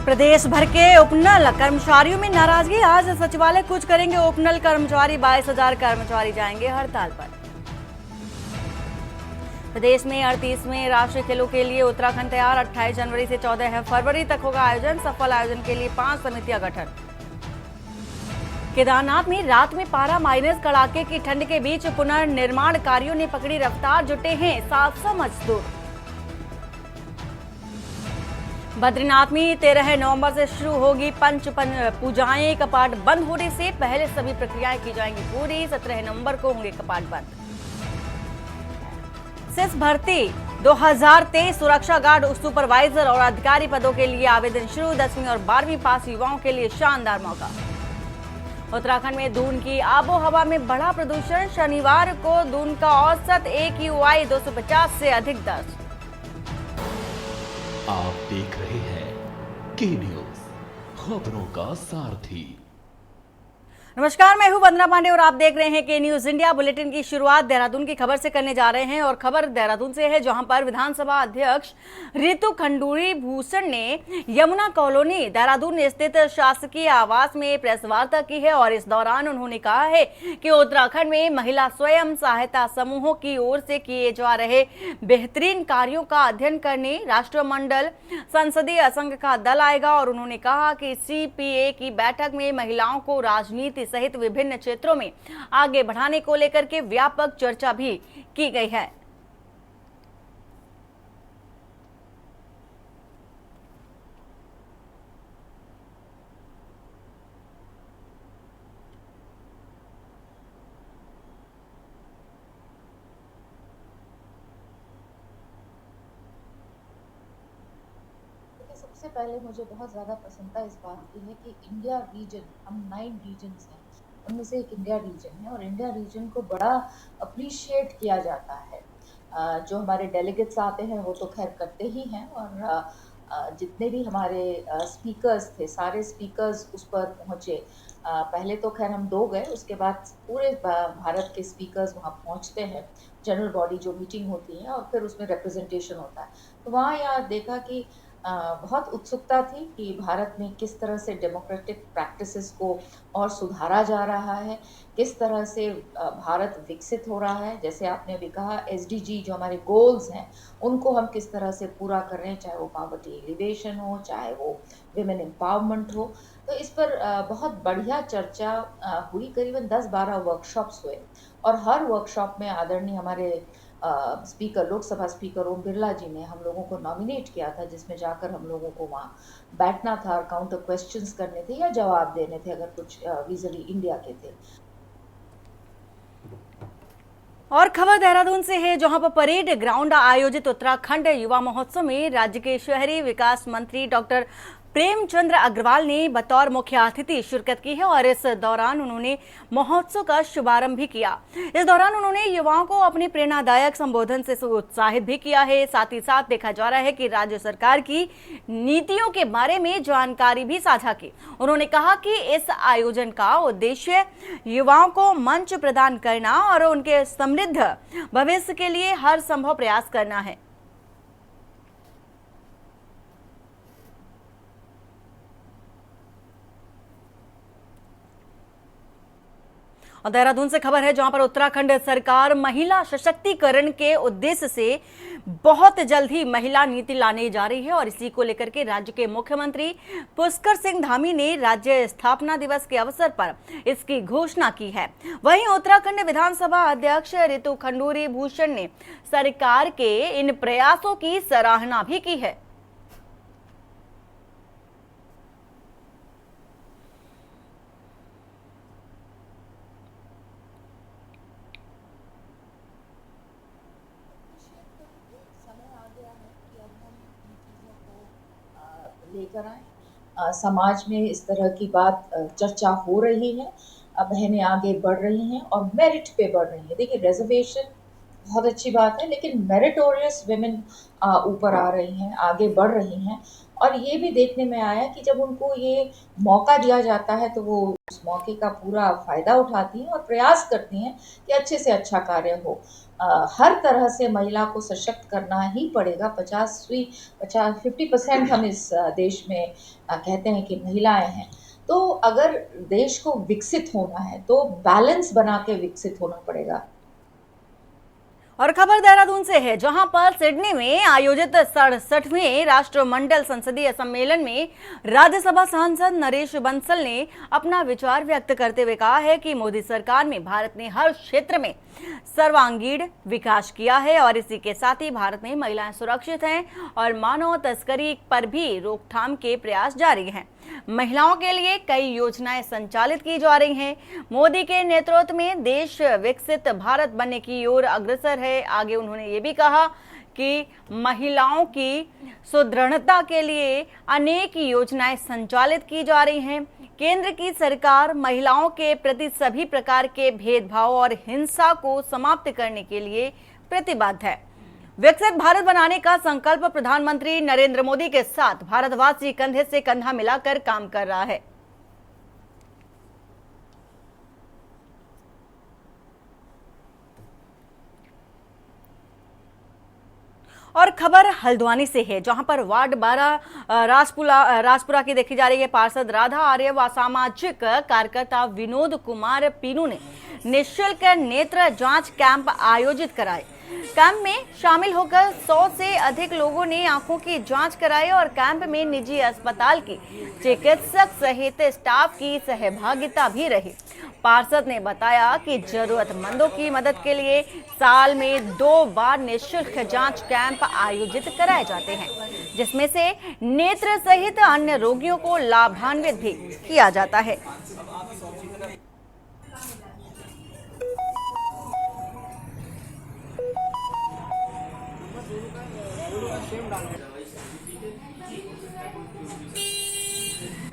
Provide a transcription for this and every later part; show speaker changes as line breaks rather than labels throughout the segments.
प्रदेश भर के उपनल कर्मचारियों में नाराजगी। आज सचिवालय कूच करेंगे उपनल कर्मचारी। 22,000 कर्मचारी जाएंगे हड़ताल पर। प्रदेश में 38वें राष्ट्रीय खेलों के लिए उत्तराखंड तैयार। 28 जनवरी से 14 फरवरी तक होगा आयोजन। सफल आयोजन के लिए 5 समितियां गठन। केदारनाथ में रात में पारा माइनस। कड़ाके की ठंड के बीच पुनर्निर्माण कार्यों ने पकड़ी रफ्तार। जुटे हैं 700 मजदूर। बद्रीनाथ में 13 नवंबर से शुरू होगी पंच पूजाएं। कपाट बंद होने से पहले सभी प्रक्रियाएं की जाएंगी पूरी। 17 नवंबर को होंगे कपाट बंद। सिस भर्ती 2023 सुरक्षा गार्ड सुपरवाइजर और अधिकारी पदों के लिए आवेदन शुरू। 10वीं और 12वीं पास युवाओं के लिए शानदार मौका। उत्तराखंड में दून की आबो हवा में बढ़ा प्रदूषण। शनिवार को दून का औसत AQI 250 से अधिक दर्ज।
आप देख रहे हैं के न्यूज, खबरों का सारथी।
नमस्कार, मैं हूं वंदना पांडे और आप देख रहे हैं के न्यूज इंडिया। बुलेटिन की शुरुआत देहरादून की खबर से करने जा रहे हैं और खबर देहरादून से है, जहां पर विधानसभा अध्यक्ष रितु खंडूरी भूषण ने यमुना कॉलोनी देहरादून स्थित शासकीय आवास में प्रेस वार्ता की है और इस दौरान उन्होंने कहा है कि उत्तराखंड में महिला स्वयं सहायता समूहों की ओर से किए जा रहे बेहतरीन कार्यों का अध्ययन करने राष्ट्रमंडल संसदीय संघ का दल आएगा। और उन्होंने कहा कि CPA की बैठक में महिलाओं को राजनीति सहित विभिन्न क्षेत्रों में आगे बढ़ाने को लेकर के व्यापक चर्चा भी की गई है।
सबसे पहले मुझे बहुत ज़्यादा प्रसन्नता इस बात की है कि इंडिया रीजन, हम 9 रीजन्स हैं, उनमें से एक इंडिया रीजन है और इंडिया रीजन को बड़ा अप्रिशिएट किया जाता है। जो हमारे डेलीगेट्स आते हैं वो तो खैर करते ही हैं और जितने भी हमारे स्पीकर्स थे, सारे स्पीकर्स उस पर पहुँचे। पहले तो खैर हम 2 गए, उसके बाद पूरे भारत के स्पीकर्स वहाँ पहुँचते हैं। जनरल बॉडी जो मीटिंग होती है और फिर उसमें रिप्रेजेंटेशन होता है। तो वहाँ यहाँ देखा कि बहुत उत्सुकता थी कि भारत में किस तरह से डेमोक्रेटिक प्रैक्टिसेस को और सुधारा जा रहा है, किस तरह से भारत विकसित हो रहा है। जैसे आपने भी कहा, SDG जो हमारे गोल्स हैं उनको हम किस तरह से पूरा कर रहे हैं, चाहे वो पॉवर्टी एलिवेशन हो, चाहे वो विमेन एम्पावरमेंट हो। तो इस पर बहुत बढ़िया चर्चा हुई। करीबन 10-12 वर्कशॉप्स हुए और हर वर्कशॉप में आदरणीय हमारे स्पीकर, लोकसभा स्पीकर ओम बिरला जी ने हम लोगों को नॉमिनेट किया था, जिसमें जाकर हम लोगों को वहाँ बैठना था और काउंटर क्वेश्चंस करने थे या जवाब देने थे अगर कुछ विजली इंडिया के थे।
और खबर देहरादून से है, जहां पर परेड ग्राउंड आयोजित उत्तराखंड युवा महोत्सव में राज्य के शहरी विकास मंत्री डॉक्टर प्रेमचंद्र अग्रवाल ने बतौर मुख्य अतिथि शिरकत की है और इस दौरान उन्होंने महोत्सव का शुभारंभ भी किया। इस दौरान उन्होंने युवाओं को अपने प्रेरणादायक संबोधन से उत्साहित भी किया है। साथ ही साथ देखा जा रहा है कि राज्य सरकार की नीतियों के बारे में जानकारी भी साझा की। उन्होंने कहा कि इस आयोजन का उद्देश्य युवाओं को मंच प्रदान करना और उनके समृद्ध भविष्य के लिए हर संभव प्रयास करना है। और देहरादून से खबर है, जहां पर उत्तराखंड सरकार महिला सशक्तिकरण के उद्देश्य से बहुत जल्द ही महिला नीति लाने जा रही है और इसी को लेकर के राज्य के मुख्यमंत्री पुष्कर सिंह धामी ने राज्य स्थापना दिवस के अवसर पर इसकी घोषणा की है। वहीं उत्तराखंड विधानसभा अध्यक्ष रितु खंडूरी भूषण ने सरकार के इन प्रयासों की सराहना भी की है।
लेकर आए, समाज में इस तरह की बात चर्चा हो रही है। बहनें आगे बढ़ रही हैं और मेरिट पे बढ़ रही हैं। देखिए, रिजर्वेशन बहुत अच्छी बात है, लेकिन मेरिटोरियस वुमेन ऊपर आ रही हैं, आगे बढ़ रही हैं, और ये भी देखने में आया कि जब उनको ये मौका दिया जाता है तो वो उस मौके का पूरा फ़ायदा उठाती हैं और प्रयास करती हैं कि अच्छे से अच्छा कार्य हो। हर तरह से महिला को सशक्त करना ही पड़ेगा। 50% हम इस देश में कहते हैं कि महिलाएँ हैं। तो अगर देश को विकसित होना है तो बैलेंस बना के विकसित होना पड़ेगा।
और खबर देहरादून से है, जहां पर सिडनी में आयोजित 67वें राष्ट्रमंडल संसदीय सम्मेलन में राज्यसभा सांसद नरेश बंसल ने अपना विचार व्यक्त करते हुए कहा है कि मोदी सरकार में भारत ने हर क्षेत्र में सर्वांगीण विकास किया है और इसी के साथ ही भारत में महिलाएं सुरक्षित हैं और मानव तस्करी पर भी रोकथाम के प्रयास जारी हैं। महिलाओं के लिए कई योजनाएं संचालित की जा रही हैं। मोदी के नेतृत्व में देश विकसित भारत बनने की ओर अग्रसर है। आगे उन्होंने ये भी कहा कि महिलाओं की सुदृढ़ता के लिए अनेक योजनाएं संचालित की जा रही हैं। केंद्र की सरकार महिलाओं के प्रति सभी प्रकार के भेदभाव और हिंसा को समाप्त करने के लिए प्रतिबद्ध है। विकसित भारत बनाने का संकल्प प्रधानमंत्री नरेंद्र मोदी के साथ भारतवासी कंधे से कंधा मिलाकर काम कर रहा है। और खबर हल्द्वानी से है, जहां पर वार्ड 12 राजपुरा की देखी जा रही है। पार्षद राधा आर्य व सामाजिक कार्यकर्ता विनोद कुमार पीनू ने निःशुल्क नेत्र जांच कैंप आयोजित कराए। कैंप में शामिल होकर 100 से अधिक लोगों ने आंखों की जांच कराई और कैंप में निजी अस्पताल के चिकित्सक सहित स्टाफ की सहभागिता भी रही। पार्षद ने बताया कि जरूरतमंदों की मदद के लिए साल में 2 बार निःशुल्क जांच कैंप आयोजित कराए जाते हैं, जिसमें से नेत्र सहित अन्य रोगियों को लाभान्वित भी किया जाता है।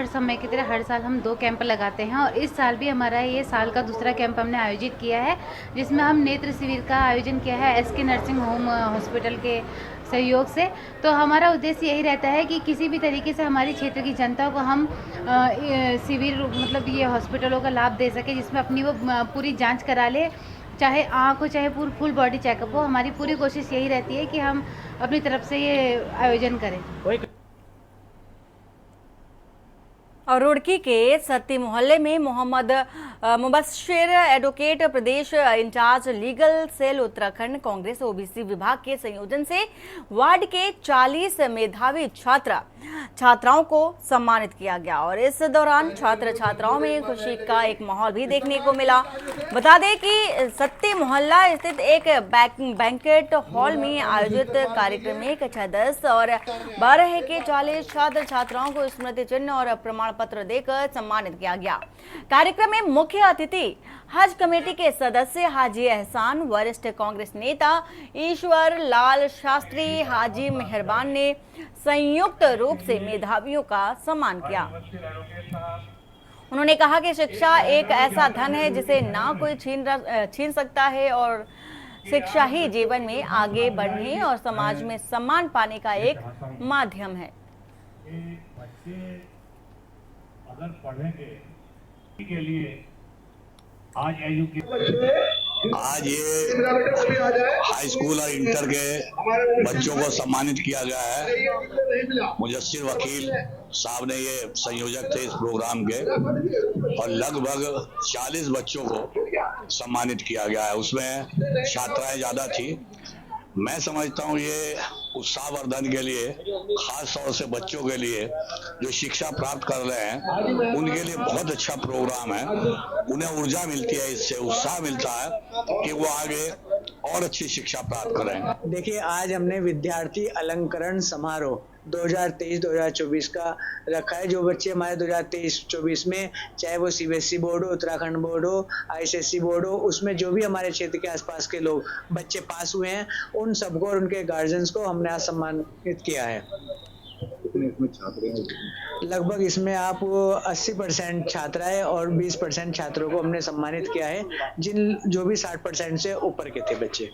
हर समय की तरह हर साल हम 2 कैंप लगाते हैं और इस साल भी हमारा ये साल का दूसरा कैंप हमने आयोजित किया है, जिसमें हम नेत्र शिविर का आयोजन किया है एसके नर्सिंग होम हॉस्पिटल के सहयोग से। तो हमारा उद्देश्य यही रहता है कि किसी भी तरीके से हमारी क्षेत्र की जनता को हम शिविर मतलब ये हॉस्पिटलों का लाभ दे सके, जिसमें अपनी वो पूरी जाँच करा ले, चाहे आँख हो चाहे फुल बॉडी चेकअप हो। हमारी पूरी कोशिश यही रहती है कि हम अपनी तरफ से ये आयोजन करें।
और रुड़की के सत्ती मोहल्ले में मोहम्मद मुबश्शिर एडवोकेट प्रदेश incharge legal cell Uttarakhand Congress OBC विभाग के संयोजन से वार्ड के 40 मेधावी छात्राओं को सम्मानित किया गया और इस दौरान छात्र छात्राओं में खुशी का एक माहौल भी देखने को मिला। बता दें कि सत्ती मोहल्ला स्थित एक बैंकेट हॉल में आयोजित कार्यक्रम में कक्षा 10 और 12 के 40 छात्र छात्राओं को स्मृति चिन्ह और प्रमाण पत्र देकर सम्मानित किया गया। कार्यक्रम में मुख्य अतिथि हज कमेटी के सदस्य हाजी एहसान, वरिष्ठ कांग्रेस नेता ईश्वर लाल शास्त्री, हाजी मेहरबान ने संयुक्त रूप से मेधावियों का सम्मान किया। उन्होंने कहा कि शिक्षा एक ऐसा धन है जिसे ना कोई छीन सकता है और शिक्षा ही जीवन में आगे बढ़ने और समाज में सम्मान पाने का एक माध्यम है।
अगर पढ़ेंगे के लिए आज
ये हाई स्कूल और इंटर के बच्चों को सम्मानित किया गया है। मुजस्सिर वकील साहब ने ये संयोजक थे इस प्रोग्राम के और लगभग 40 बच्चों को सम्मानित किया गया है। उसमें छात्राएं ज्यादा थी। मैं समझता हूँ ये उत्साहवर्धन के लिए, खास तौर से बच्चों के लिए जो शिक्षा प्राप्त कर रहे हैं उनके लिए बहुत अच्छा प्रोग्राम है। उन्हें ऊर्जा मिलती है, इससे उत्साह मिलता है कि वो आगे और अच्छी शिक्षा प्राप्त करें।
देखिए, आज हमने विद्यार्थी अलंकरण समारोह 2023-2024 का रखा है। जो बच्चे हमारे 2023-24 में, चाहे वो सीबीएसई बोर्ड हो, उत्तराखंड बोर्ड हो, आईसीएसई बोर्ड हो, उसमें जो भी हमारे क्षेत्र के आसपास के लोग बच्चे पास हुए हैं, उन सबको और उनके गार्जियंस को हमने आज सम्मानित किया है। लगभग इसमें आप 80% छात्राएं और 20% छात्रों को हमने सम्मानित किया है, जो भी 60% से ऊपर के थे बच्चे।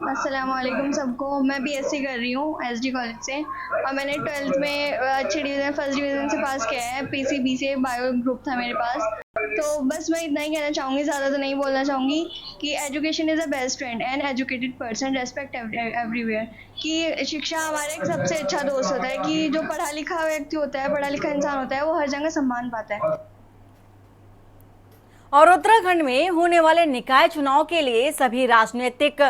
अस्सलाम वालेकुम सबको। मैं बीएससी कर रही हूँ एसडी कॉलेज से और मैंने 12th में अच्छे डिवीज़न फर्स्ट डिवीज़न से पास किया है। पीसीबी से बायो ग्रुप था मेरे पास। तो बस मैं इतना ही कहना चाहूँगी, ज़्यादा तो नहीं बोलना चाहूँगी कि education is a best friend and educated person respect everywhere. कि शिक्षा हमारा एक सबसे अच्छा दोस्त होता है कि जो पढ़ा लिखा व्यक्ति होता है, पढ़ा लिखा इंसान होता है, वो हर जगह सम्मान पाता है।
और उत्तराखंड में होने वाले निकाय चुनाव के लिए सभी राजनीतिक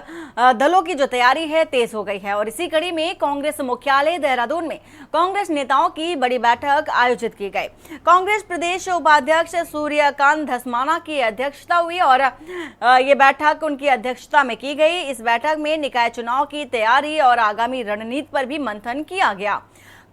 दलों की जो तैयारी है तेज हो गई है और इसी कड़ी में कांग्रेस मुख्यालय देहरादून में कांग्रेस नेताओं की बड़ी बैठक आयोजित की गई। कांग्रेस प्रदेश उपाध्यक्ष सूर्यकांत धस्माना की अध्यक्षता हुई और ये बैठक उनकी अध्यक्षता में की गई। इस बैठक में निकाय चुनाव की तैयारी और आगामी रणनीति पर भी मंथन किया गया।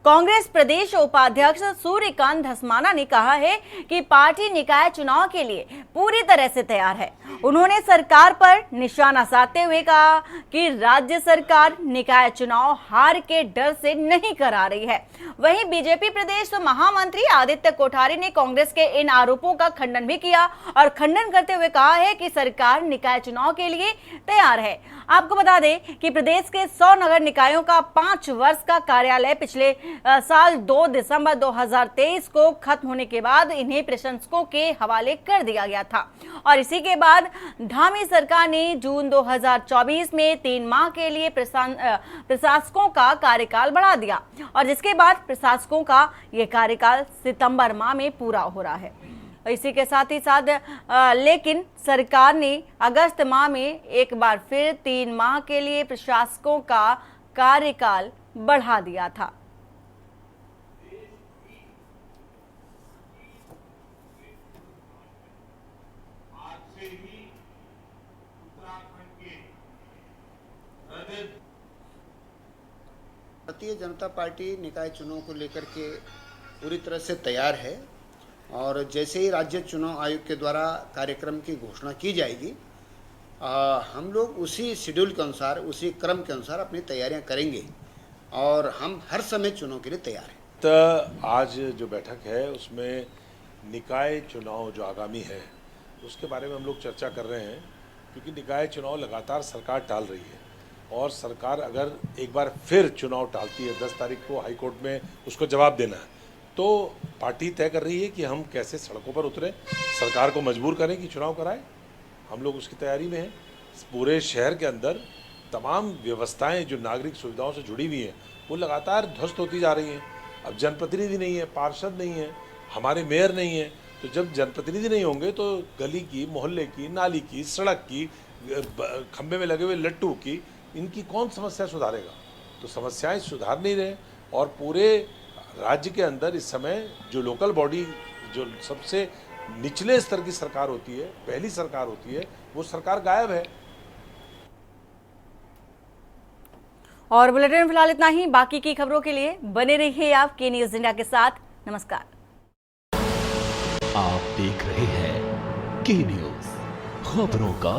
कांग्रेस प्रदेश उपाध्यक्ष सूर्यकांत धस्माना ने कहा है कि पार्टी निकाय चुनाव के लिए पूरी तरह से तैयार है। उन्होंने सरकार पर निशाना साधते हुए कहा कि राज्य सरकार निकाय चुनाव हार के डर से नहीं करा रही है। वहीं बीजेपी प्रदेश महामंत्री आदित्य कोठारी ने कांग्रेस के इन आरोपों का खंडन भी किया और खंडन करते हुए कहा है कि सरकार निकाय चुनाव के लिए तैयार है। आपको बता दें कि प्रदेश के 100 नगर निकायों का 5 वर्ष का कार्यालय पिछले साल 2 दिसंबर 2023 को खत्म होने के बाद इन्हें प्रशंसकों के हवाले कर दिया गया था और इसी के बाद धामी सरकार ने जून 2024 में 3 माह के लिए प्रशासकों का कार्यकाल बढ़ा दिया और जिसके बाद प्रशासकों का ये कार्यकाल सितंबर माह में पूरा हो रहा है। इसी के साथ ही लेकिन सरकार ने अगस्त माह में एक बार फिर 3 माह के लिए प्रशासकों का कार्यकाल बढ़ा दिया था।
भारतीय जनता पार्टी निकाय चुनाव को लेकर के पूरी तरह से तैयार है और जैसे ही राज्य चुनाव आयोग के द्वारा कार्यक्रम की घोषणा की जाएगी हम लोग उसी शेड्यूल के अनुसार, उसी क्रम के अनुसार अपनी तैयारियां करेंगे और हम हर समय चुनाव के लिए तैयार हैं।
तो आज जो बैठक है उसमें निकाय चुनाव जो आगामी है उसके बारे में हम लोग चर्चा कर रहे हैं क्योंकि निकाय चुनाव लगातार सरकार टाल रही है और सरकार अगर एक बार फिर चुनाव टालती है 10 तारीख को हाई कोर्ट में उसको जवाब देना है तो पार्टी तय कर रही है कि हम कैसे सड़कों पर उतरें, सरकार को मजबूर करें कि चुनाव कराएं। हम लोग उसकी तैयारी में हैं। पूरे शहर के अंदर तमाम व्यवस्थाएं जो नागरिक सुविधाओं से जुड़ी हुई हैं वो लगातार ध्वस्त होती जा रही हैं। अब जनप्रतिनिधि नहीं है, पार्षद नहीं है, हमारे मेयर नहीं है, तो जब जनप्रतिनिधि नहीं होंगे तो गली की, मोहल्ले की, नाली की, सड़क की, खंभे में लगे हुए लट्टू की, इनकी कौन समस्या सुधारेगा? तो समस्याएं सुधार नहीं रहे और पूरे राज्य के अंदर इस समय जो लोकल बॉडी, जो सबसे निचले स्तर की सरकार होती है, पहली सरकार होती है, वो सरकार गायब है।
और बुलेटिन में फिलहाल इतना ही। बाकी की खबरों के लिए बने रहिए आप के न्यूज इंडिया के साथ। नमस्कार।
आप देख रहे हैं के न्यूज, खबरों का